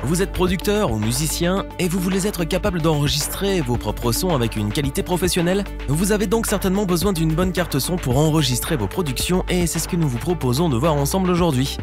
Vous êtes producteur ou musicien et vous voulez être capable d'enregistrer vos propres sons avec une qualité professionnelle? Vous avez donc certainement besoin d'une bonne carte son pour enregistrer vos productions et c'est ce que nous vous proposons de voir ensemble aujourd'hui.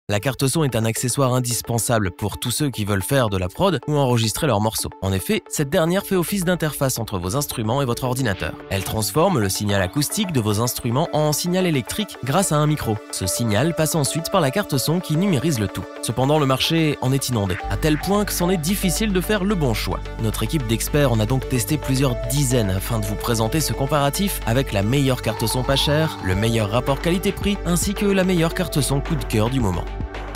La carte son est un accessoire indispensable pour tous ceux qui veulent faire de la prod ou enregistrer leurs morceaux. En effet, cette dernière fait office d'interface entre vos instruments et votre ordinateur. Elle transforme le signal acoustique de vos instruments en signal électrique grâce à un micro. Ce signal passe ensuite par la carte son qui numérise le tout. Cependant, le marché en est inondé, à tel point que c'en est difficile de faire le bon choix. Notre équipe d'experts en a donc testé plusieurs dizaines afin de vous présenter ce comparatif avec la meilleure carte son pas chère, le meilleur rapport qualité-prix ainsi que la meilleure carte son coup de cœur du moment.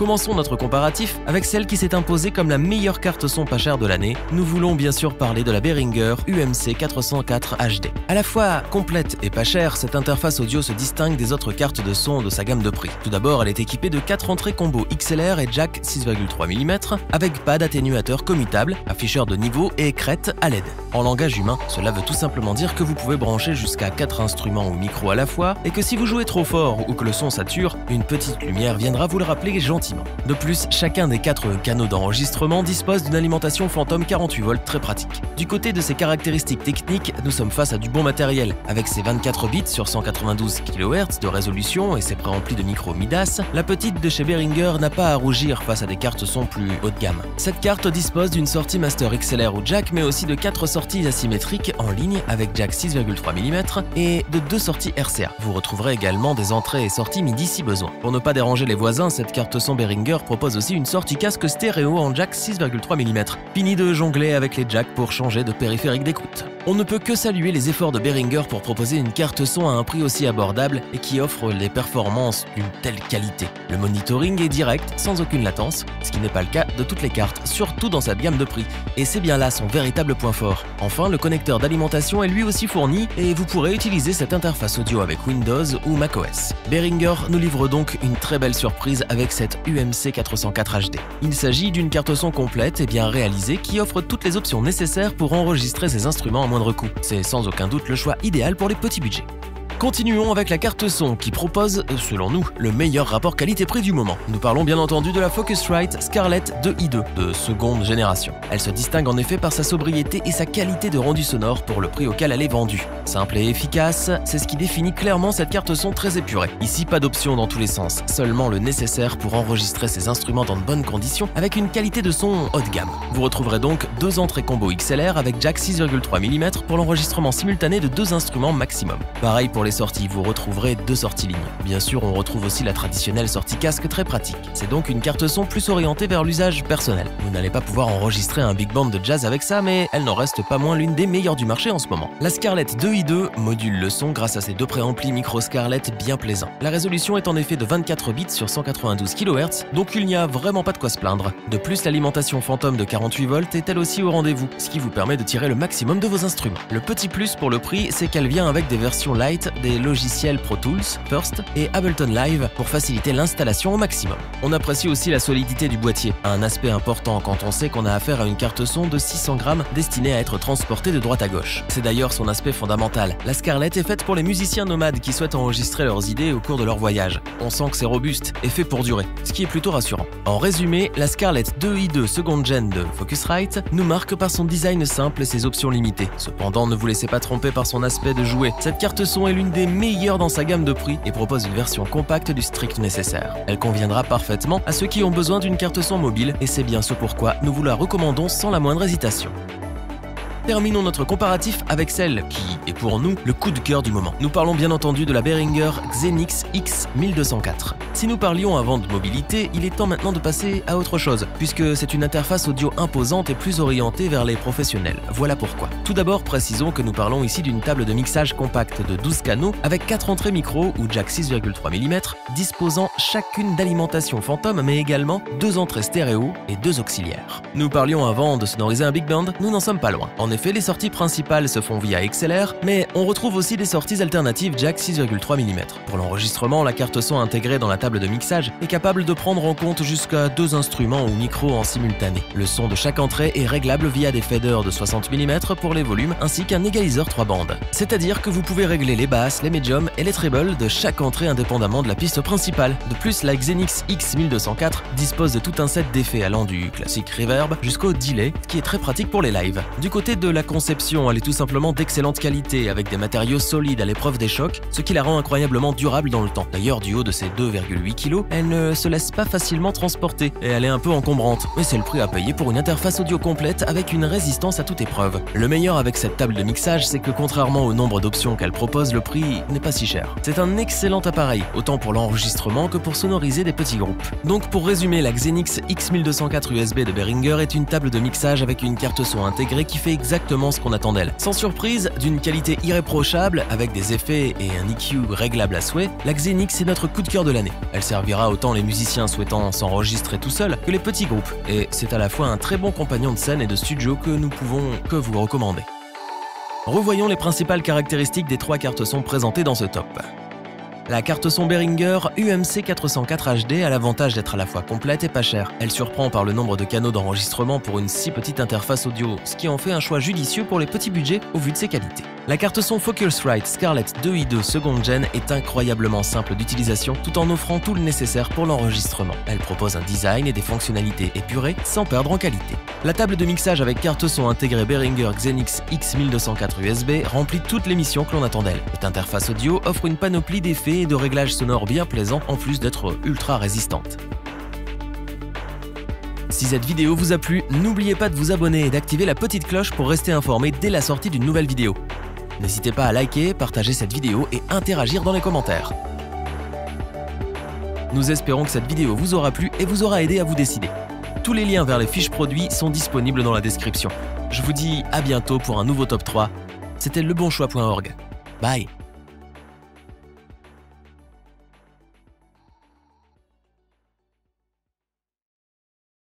Commençons notre comparatif avec celle qui s'est imposée comme la meilleure carte son pas chère de l'année. Nous voulons bien sûr parler de la Behringer UMC 404 HD. À la fois complète et pas chère, cette interface audio se distingue des autres cartes de son de sa gamme de prix. Tout d'abord, elle est équipée de 4 entrées combo XLR et jack 6,3 mm avec pad atténuateur commutable, afficheur de niveau et crête à LED. En langage humain, cela veut tout simplement dire que vous pouvez brancher jusqu'à 4 instruments ou micros à la fois et que si vous jouez trop fort ou que le son sature, une petite lumière viendra vous le rappeler gentiment. De plus, chacun des 4 canaux d'enregistrement dispose d'une alimentation Phantom 48 volts très pratique. Du côté de ses caractéristiques techniques, nous sommes face à du bon matériel. Avec ses 24 bits sur 192 kHz de résolution et ses préamplis de micro Midas, la petite de chez Behringer n'a pas à rougir face à des cartes son plus haut de gamme. Cette carte dispose d'une sortie master XLR ou jack, mais aussi de 4 sorties asymétriques en ligne avec jack 6,3 mm et de 2 sorties RCA. Vous retrouverez également des entrées et sorties MIDI si besoin. Pour ne pas déranger les voisins, cette carte son Behringer propose aussi une sortie casque stéréo en jack 6,3 mm. Fini de jongler avec les jacks pour changer de périphérique d'écoute. On ne peut que saluer les efforts de Behringer pour proposer une carte son à un prix aussi abordable et qui offre les performances d'une telle qualité. Le monitoring est direct, sans aucune latence, ce qui n'est pas le cas de toutes les cartes, surtout dans cette gamme de prix. Et c'est bien là son véritable point fort. Enfin, le connecteur d'alimentation est lui aussi fourni et vous pourrez utiliser cette interface audio avec Windows ou macOS. Behringer nous livre donc une très belle surprise avec cette UMC 404 HD. Il s'agit d'une carte son complète et bien réalisée qui offre toutes les options nécessaires pour enregistrer ses instruments à moindre coût. C'est sans aucun doute le choix idéal pour les petits budgets. Continuons avec la carte son qui propose, selon nous, le meilleur rapport qualité-prix du moment. Nous parlons bien entendu de la Focusrite Scarlett 2i2 de seconde génération. Elle se distingue en effet par sa sobriété et sa qualité de rendu sonore pour le prix auquel elle est vendue. Simple et efficace, c'est ce qui définit clairement cette carte son très épurée. Ici, pas d'options dans tous les sens, seulement le nécessaire pour enregistrer ses instruments dans de bonnes conditions avec une qualité de son haut de gamme. Vous retrouverez donc 2 entrées combo XLR avec jack 6,3 mm pour l'enregistrement simultané de 2 instruments maximum. Pareil pour les sorties, vous retrouverez 2 sorties ligne. Bien sûr, on retrouve aussi la traditionnelle sortie casque très pratique. C'est donc une carte son plus orientée vers l'usage personnel. Vous n'allez pas pouvoir enregistrer un big band de jazz avec ça, mais elle n'en reste pas moins l'une des meilleures du marché en ce moment. La Scarlett 2i2 module le son grâce à ses 2 préamplis micro Scarlett bien plaisants. La résolution est en effet de 24 bits sur 192 kHz, donc il n'y a vraiment pas de quoi se plaindre. De plus, l'alimentation Phantom de 48 volts est elle aussi au rendez-vous, ce qui vous permet de tirer le maximum de vos instruments. Le petit plus pour le prix, c'est qu'elle vient avec des versions light des logiciels Pro Tools, First et Ableton Live pour faciliter l'installation au maximum. On apprécie aussi la solidité du boîtier, un aspect important quand on sait qu'on a affaire à une carte son de 600 grammes destinée à être transportée de droite à gauche. C'est d'ailleurs son aspect fondamental. La Scarlett est faite pour les musiciens nomades qui souhaitent enregistrer leurs idées au cours de leur voyage. On sent que c'est robuste et fait pour durer, ce qui est plutôt rassurant. En résumé, la Scarlett 2i2 seconde gen de Focusrite nous marque par son design simple et ses options limitées. Cependant, ne vous laissez pas tromper par son aspect de jouet. Cette carte son est l'une des meilleure dans sa gamme de prix et propose une version compacte du strict nécessaire. Elle conviendra parfaitement à ceux qui ont besoin d'une carte son mobile et c'est bien ce pourquoi nous vous la recommandons sans la moindre hésitation. Terminons notre comparatif avec celle qui est pour nous le coup de cœur du moment. Nous parlons bien entendu de la Behringer Xenix X 1204. Si nous parlions avant de mobilité, il est temps maintenant de passer à autre chose, puisque c'est une interface audio imposante et plus orientée vers les professionnels. Voilà pourquoi. Tout d'abord, précisons que nous parlons ici d'une table de mixage compacte de 12 canaux avec 4 entrées micro ou jack 6,3 mm, disposant chacune d'alimentation Phantom, mais également 2 entrées stéréo et 2 auxiliaires. Nous parlions avant de sonoriser un big band, nous n'en sommes pas loin. En effet, effet, les sorties principales se font via XLR, mais on retrouve aussi des sorties alternatives jack 6,3 mm. Pour l'enregistrement, la carte son intégrée dans la table de mixage est capable de prendre en compte jusqu'à 2 instruments ou micros en simultané. Le son de chaque entrée est réglable via des faders de 60 mm pour les volumes ainsi qu'un égaliseur 3 bandes. C'est-à-dire que vous pouvez régler les basses, les mediums et les trebles de chaque entrée indépendamment de la piste principale. De plus, la Xenix X1204 dispose de tout un set d'effets allant du classique reverb jusqu'au delay, qui est très pratique pour les lives. Du côté de la conception, elle est tout simplement d'excellente qualité avec des matériaux solides à l'épreuve des chocs, ce qui la rend incroyablement durable dans le temps. D'ailleurs, du haut de ses 2,8 kg, elle ne se laisse pas facilement transporter et elle est un peu encombrante, mais c'est le prix à payer pour une interface audio complète avec une résistance à toute épreuve. Le meilleur avec cette table de mixage, c'est que contrairement au nombre d'options qu'elle propose, le prix n'est pas si cher. C'est un excellent appareil, autant pour l'enregistrement que pour sonoriser des petits groupes. Donc pour résumer, la Xenix X1204 USB de Behringer est une table de mixage avec une carte son intégrée qui fait exactement ce qu'on attend d'elle. Sans surprise, d'une qualité irréprochable, avec des effets et un EQ réglable à souhait, la Xenix est notre coup de cœur de l'année. Elle servira autant les musiciens souhaitant s'enregistrer tout seuls que les petits groupes, et c'est à la fois un très bon compagnon de scène et de studio que nous pouvons que vous recommander. Revoyons les principales caractéristiques des 3 cartes son présentées dans ce top. La carte son Behringer UMC 404 HD a l'avantage d'être à la fois complète et pas chère. Elle surprend par le nombre de canaux d'enregistrement pour une si petite interface audio, ce qui en fait un choix judicieux pour les petits budgets au vu de ses qualités. La carte son Focusrite Scarlett 2i2 2nd Gen est incroyablement simple d'utilisation tout en offrant tout le nécessaire pour l'enregistrement. Elle propose un design et des fonctionnalités épurées sans perdre en qualité. La table de mixage avec carte son intégrée Behringer Xenix X1204 USB remplit toutes les missions que l'on attend d'elle. Cette interface audio offre une panoplie d'effets et de réglages sonores bien plaisants en plus d'être ultra résistante. Si cette vidéo vous a plu, n'oubliez pas de vous abonner et d'activer la petite cloche pour rester informé dès la sortie d'une nouvelle vidéo. N'hésitez pas à liker, partager cette vidéo et interagir dans les commentaires. Nous espérons que cette vidéo vous aura plu et vous aura aidé à vous décider. Tous les liens vers les fiches produits sont disponibles dans la description. Je vous dis à bientôt pour un nouveau top 3. C'était lebonchoix.org. Bye.